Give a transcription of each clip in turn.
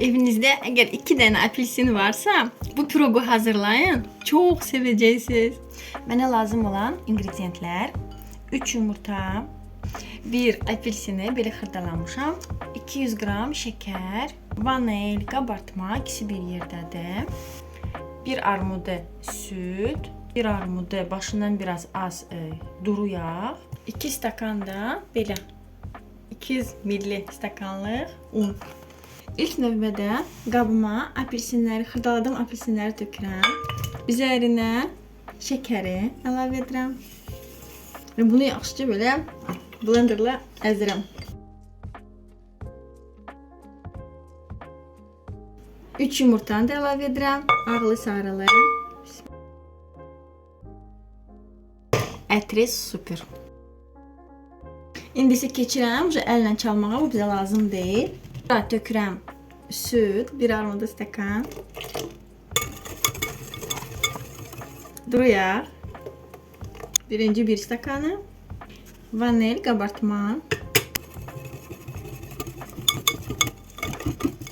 Evinizde eğer 2 tane apelsin varsa bu pirogu hazırlayın. Çok seveceksiniz. Bana lazım olan ingredientler: 3 yumurta, 1 apelsini böyle xırdalanmışam, 200 gram şeker, vanil, kabartma, ikisi bir yerdedir. 1 armudu süt, 1 armudu başından biraz az duru yağ, 2 stakan da belə 200 milli stakanlıq un. İlk növbədə qabıma apelsinləri, xırdaladığım apelsinləri tökürəm. Üzərinə şəkəri əlavə edirəm. Və bunu yaxşıca belə blenderla əzdirəm. 3 yumurtanı da əlavə edirəm. Ağlı sarılı. Ətri super. İndi isə keçirəm əllə çalmağa, bu bizə lazım deyil. Tökürəm süt, 1 armudu stakan, duru yağ, birinci 1 stakanı, vanil, kabartma,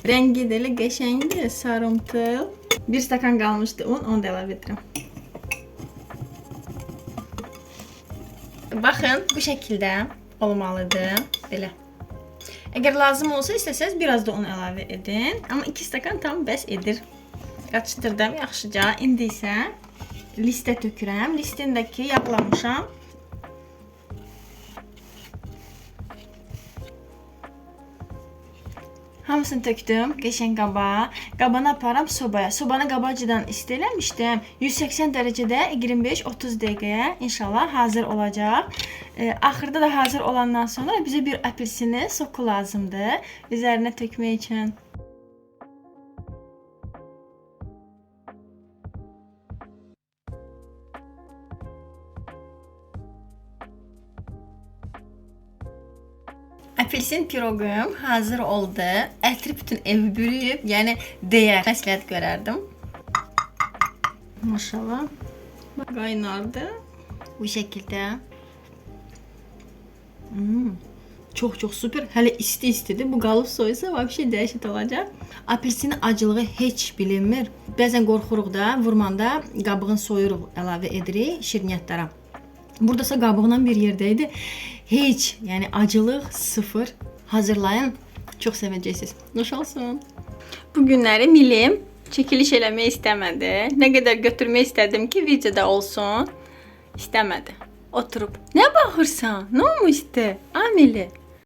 rengi də elə qəşəngdir, sarımtıl, 1 stakan qalmışdı un, onu da əlavə edirəm. Baxın, bu şəkildə olmalıdır, belə. Eğer lazım olsa istəsəz biraz da un əlavə edin. Amma 2 stakan tam bəs edir. Qaçdırdım yaxşıca. İndi isə listə tökürəm. Listindəki yağlamışam. Hamısını tökdüm qəşəng qaba. Qabanı aparam sobaya. Sobanı qabaqcadan isti eləmişdim. 180 dərəcədə 25-30 dəqiqəyə inşallah hazır olacaq. Axırda da hazır olandan sonra bizə bir apelsini soku lazımdır üzərinə tökmək üçün. Apelsin piroqum hazır oldu. Ətri bütün evi bürüyüb, yəni deyər, məsləhət görərdim. Maşallah. Qaynardı. Bu şəkildə. Çok süper. Hələ isti-istidir. Bu qalıb soysa vəbşə dəhşət olacaq. Apelsinin acılığı heç bilinmir. Bəzən qorxuruq da, vurmanda qabığın soyuruq, əlavə edirik şirniyyatlara. Buradasa qabığından bir yerdəydi. Heç, yəni acılıq sıfır. Hazırlayın. Çox sevəcəksiniz. Xoş olsun. Bu günləri Milim çəkiliş eləmək istəmədi. Nə qədər götürmək istədim ki, videoda olsun. İstəmədi. Oturub. Nə baxırsan? Nə olmuşdu? Amili.